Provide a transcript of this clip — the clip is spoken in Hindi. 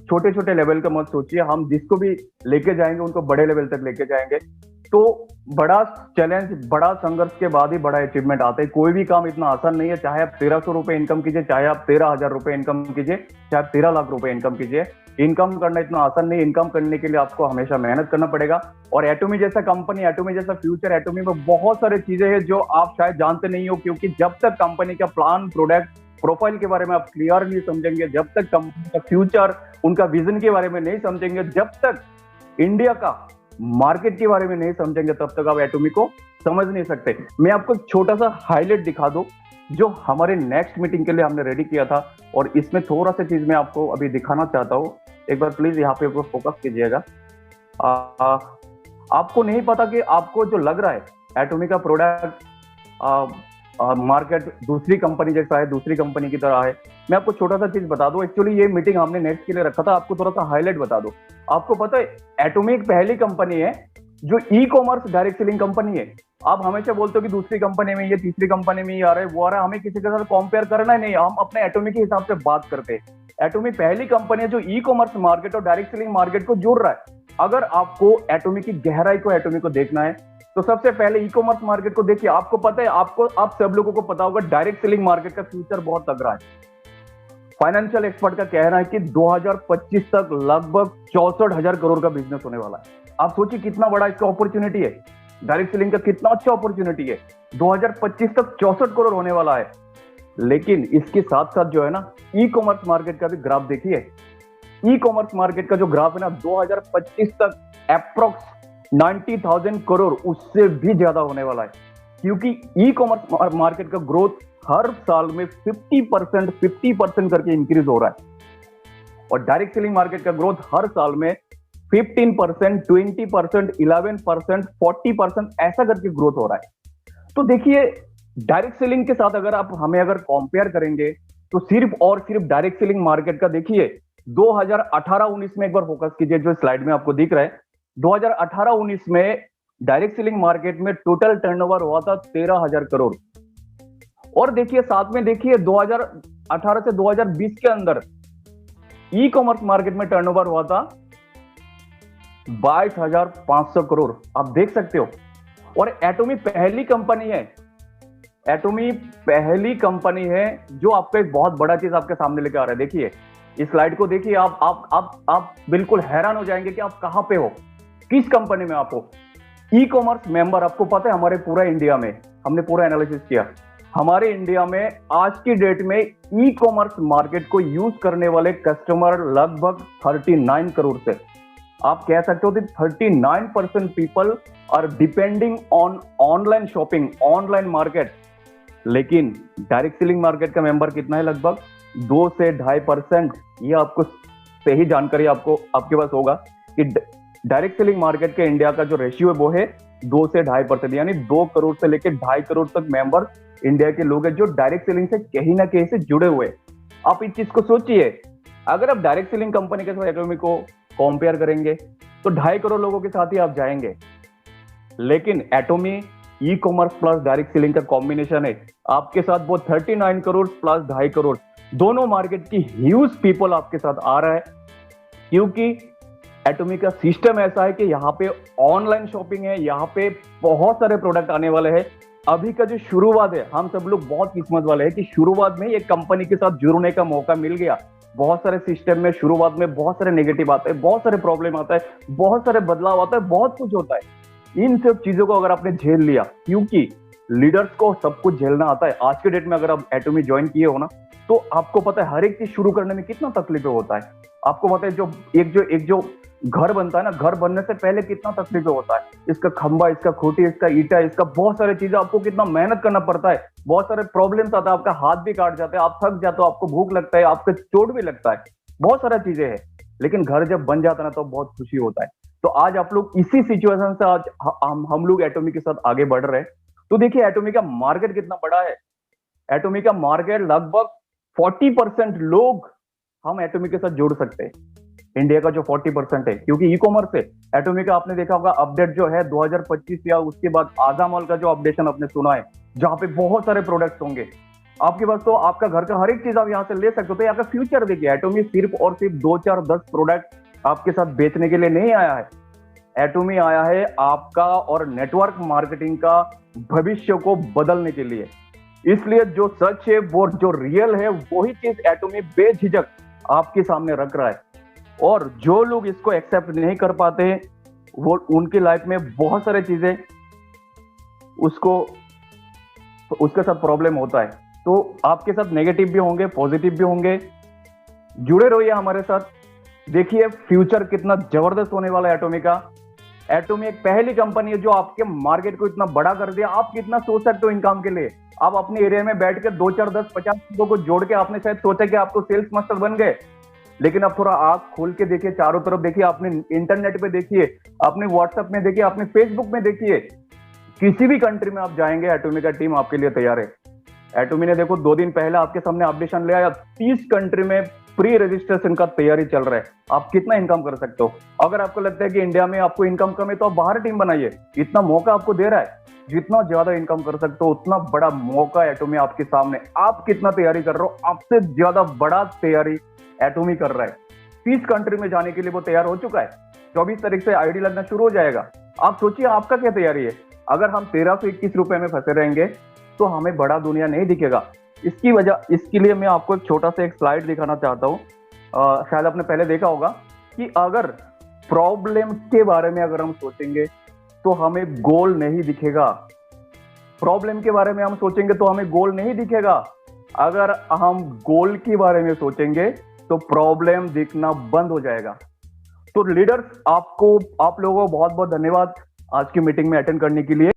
छोटे छोटे लेवल का मत सोचिए, हम जिसको भी लेके जाएंगे उनको बड़े लेवल तक लेके जाएंगे। तो बड़ा चैलेंज, बड़ा संघर्ष के बाद ही बड़ा अचीवमेंट आता है। कोई भी काम इतना आसान नहीं है, चाहे आप 1300 रुपए इनकम कीजिए, चाहे आप 13,000 रुपए इनकम कीजिए, चाहे आप 13 लाख रुपए इनकम कीजिए। इनकम करना इतना आसान नहीं। इनकम करने के लिए आपको हमेशा मेहनत करना पड़ेगा। और एटोमी जैसा कंपनी, एटोमी जैसा फ्यूचर, एटोमी में बहुत सारी चीजें हैं जो आप शायद जानते नहीं हो, क्योंकि जब तक कंपनी का प्लान, प्रोडक्ट, प्रोफाइल के बारे में आप क्लियर नहीं समझेंगे, जब तक कंपनी का फ्यूचर, उनका विजन के बारे में नहीं समझेंगे, जब तक इंडिया का मार्केट के बारे में नहीं समझेंगे, तब तक आप एटोमी को समझ नहीं सकते। मैं आपको एक छोटा सा हाईलाइट दिखा दूं जो हमारे नेक्स्ट मीटिंग के लिए हमने रेडी किया था, और इसमें थोड़ा सा चीज मैं आपको अभी दिखाना चाहता हूँ। एक बार प्लीज यहाँ पे फोकस कीजिएगा। आपको नहीं पता कि आपको जो लग रहा है एटोमी का प्रोडक्ट मार्केट दूसरी कंपनी जैसा है, दूसरी कंपनी की तरह है। मैं आपको छोटा सा चीज बता दूं, एक्चुअली ये मीटिंग हमने नेक्स्ट के लिए रखा था, आपको थोड़ा सा हाईलाइट बता दूं। आपको पता है एटोमी एक पहली कंपनी है जो e commerce direct selling company है। आप हमेशा बोलते हो कि दूसरी कंपनी में ये, तीसरी कंपनी में ये आ रहा है, वो आ रहा है, हमें किसी के साथ कंपेयर करना ही नहीं, हम अपने एटोमी के हिसाब से बात करते हैं। एटोमी पहली कंपनी है जो ई कॉमर्स मार्केट और डायरेक्ट सेलिंग मार्केट को जोड़ रहा है। अगर आपको एटोमी की गहराई को, एटोमी को देखना है, तो सबसे पहले ई कॉमर्स मार्केट को देखिए। आपको पता है, आप सब लोगों को पता होगा डायरेक्ट सेलिंग मार्केट का फ्यूचर बहुत तगड़ा है। फाइनेंशियल एक्सपर्ट का कहना है कि 2025 तक लगभग 64,000 करोड़ का बिजनेस होने वाला है। आप सोचिए कितना बड़ा इसका अपॉर्चुनिटी है, डायरेक्ट सेलिंग का कितना अच्छा अपॉर्चुनिटी है। 2025 तक 64 करोड़ होने वाला है। लेकिन इसके साथ साथ जो है ना, ई कॉमर्स मार्केट का भी ग्राफ देखिए। ई कॉमर्स मार्केट का जो ग्राफ है ना, 2025 तक अप्रोक्स 90,000 करोड़, उससे भी ज्यादा होने वाला है। क्योंकि ई कॉमर्स मार्केट का ग्रोथ हर साल में 50% करके इंक्रीज हो रहा है, और डायरेक्ट सेलिंग मार्केट का ग्रोथ हर साल में 15%, 20%, 11%, 40% ऐसा करके ग्रोथ हो रहा है। तो देखिए, डायरेक्ट सेलिंग के साथ अगर आप हमें अगर कंपेयर करेंगे, तो सिर्फ और सिर्फ डायरेक्ट सेलिंग मार्केट का देखिए 2018-19 में एक बार फोकस कीजिए, जो स्लाइड में आपको दिख रहा है। 2018-19 में डायरेक्ट सेलिंग मार्केट में टोटल टर्नओवर हुआ था 13,000 करोड़। और देखिए साथ में देखिए 2018 से 2020 के अंदर ई कॉमर्स मार्केट में टर्नओवर हुआ था 22,500 करोड़। आप देख सकते हो। और एटोमी पहली कंपनी है, एटोमी पहली कंपनी है जो आपको एक बहुत बड़ा चीज आपके सामने लेके आ रहा है। देखिए इस स्लाइड को देखिए, आप बिल्कुल हैरान हो जाएंगे कि आप कहां पे हो, किस कंपनी में आप हो। ई कॉमर्स मेंबर, आपको पता है हमारे पूरा इंडिया में, हमने पूरा एनालिसिस किया, हमारे इंडिया में आज की डेट में ई कॉमर्स मार्केट को यूज करने वाले कस्टमर लगभग 39 करोड़ से। आप कह सकते हो कि 39% people are depending on online shopping, online market. लेकिन डायरेक्ट सेलिंग मार्केट का मेंबर कितना है? लगभग 2 से 2.5%। ये आपको सही जानकारी आपको आपके पास होगा कि डायरेक्ट सेलिंग मार्केट के इंडिया का जो रेशियो है वो है 2 से 2.5%, यानी 2 करोड़ से लेकर 2.5 करोड़ तक मेंबर इंडिया के लोग हैं जो डायरेक्ट सेलिंग से कहीं ना कहीं से जुड़े हुए। आप इस चीज को सोचिए, अगर आप डायरेक्ट सेलिंग कंपनी के साथ एटोमी को कंपेयर करेंगे तो 2.5 करोड़ लोगों के साथ ही आप जाएंगे। लेकिन Atomy e commerce plus direct selling का कॉम्बिनेशन है, आपके साथ वो 39 करोड़ प्लस 2.5 करोड़, दोनों मार्केट की ह्यूज पीपल आपके साथ आ रहा है। क्योंकि एटोमी का सिस्टम ऐसा है कि यहाँ पे ऑनलाइन शॉपिंग है, यहाँ पे बहुत सारे प्रोडक्ट आने वाले हैं। अभी का जो शुरुआत है, हम सब लोग बहुत किस्मत वाले हैं कि शुरुआत में एक कंपनी के साथ जुड़ने का मौका मिल गया। बहुत सारे सिस्टम में शुरुआत में बहुत सारे नेगेटिव आते हैं, बहुत सारे प्रॉब्लम आता है, बहुत सारे बदलाव आता है, बहुत कुछ होता है। इन सब चीजों को अगर आपने झेल लिया, क्योंकि लीडर्स को सब कुछ झेलना आता है। आज के डेट में अगर आप एटोमी ज्वाइन किए हो ना, तो आपको पता है हर एक चीज शुरू करने में कितना तकलीफ होता है। आपको पता है एक जो घर बनता है ना, घर बनने से पहले कितना तकलीफ होता है। इसका खंबा, इसका खूंटी, इसका ईटा, इसका बहुत सारी चीजें, आपको कितना मेहनत करना पड़ता है। बहुत सारे प्रॉब्लम्स आता है, आपका हाथ भी काट जाता है, आप थक जाते हो, आपको भूख लगता है, आपको चोट भी लगता है, बहुत सारी चीजें हैं। लेकिन घर जब बन जाता है ना, तो बहुत खुशी होता है। तो आज आप लोग इसी सिचुएशन से आज हम लोग एटोमी के साथ आगे बढ़ रहे हैं। तो देखिए एटोमी का मार्केट कितना बड़ा है। एटोमी का मार्केट लगभग 40% लोग हम एटोमी के साथ जोड़ सकते हैं, इंडिया का जो 40% है, क्योंकि ई कॉमर्स है। एटोमी का आपने देखा होगा अपडेट जो है 2025 या उसके बाद आजा मॉल का जो अपडेशन आपने सुना है, जहां पे बहुत सारे प्रोडक्ट्स होंगे। आपके पास तो आपका घर का हर एक चीज आप यहाँ से ले सकते हो। तो यहाँ का फ्यूचर देखिए, एटोमी सिर्फ और सिर्फ 2 4 10 प्रोडक्ट आपके साथ बेचने के लिए नहीं आया है। एटोमी आया है आपका और नेटवर्क मार्केटिंग का भविष्य को बदलने के लिए। इसलिए जो सच है, वो जो रियल है, वही चीज एटोमी बेझिझक आपके सामने रख रहा है। और जो लोग इसको एक्सेप्ट नहीं कर पाते, वो उनकी लाइफ में बहुत सारे चीजें उसके साथ प्रॉब्लम होता है। तो आपके साथ नेगेटिव भी होंगे, पॉजिटिव भी होंगे। जुड़े रहिए हमारे साथ, देखिए फ्यूचर कितना जबरदस्त होने वाला है एटोमी का। एटोमी एक पहली कंपनी है जो आपके मार्केट को इतना बड़ा कर दिया। आप कितना सोच सकते हो इनकम के लिए? आप अपने एरिया में बैठ के 2 4 10 50 लोगों को जोड़ के आपने शायद सोचा कि आप तो सेल्स मास्टर बन गए, लेकिन अब थोड़ा आंख खोल के देखिए, चारों तरफ देखिए, आपने इंटरनेट पे देखिए, आपने व्हाट्सएप में देखिए, आपने फेसबुक में देखिए, किसी भी कंट्री में आप जाएंगे एटोमी का टीम आपके लिए तैयार है। एटोमी ने देखो 2 दिन पहले आपके सामने अपडेशन ले आया, 30 कंट्री में प्री रजिस्ट्रेशन का तैयारी चल रहा है। आप कितना इनकम कर सकते हो? अगर आपको लगता है कि इंडिया में आपको इनकम कम है, तो आप बाहर टीम बनाइए। इतना मौका आपको दे रहा है, जितना ज्यादा इनकम कर सकते हो उतना बड़ा मौका एटोमी आपके सामने। आप कितना तैयारी कर रहे हो? आपसे ज्यादा बड़ा तैयारी एटोमी कर रहा है। 30 कंट्री में जाने के लिए वो तैयार हो चुका है। 24 तारीख से आईडी लगना शुरू हो जाएगा। आप सोचिए आपका क्या तैयारी है। अगर हम 1321 रुपए में फंसे रहेंगे तो हमें बड़ा दुनिया नहीं दिखेगा। इसके लिए मैं आपको एक छोटा सा एक स्लाइड दिखाना चाहता हूँ। शायद आपने पहले देखा होगा कि अगर प्रॉब्लम के बारे में अगर हम सोचेंगे तो हमें गोल नहीं दिखेगा। प्रॉब्लम के बारे में हम सोचेंगे तो हमें गोल नहीं दिखेगा। अगर हम गोल के बारे में सोचेंगे तो प्रॉब्लम दिखना बंद हो जाएगा। तो लीडर्स, आप लोगों को बहुत बहुत धन्यवाद आज की मीटिंग में अटेंड करने के लिए।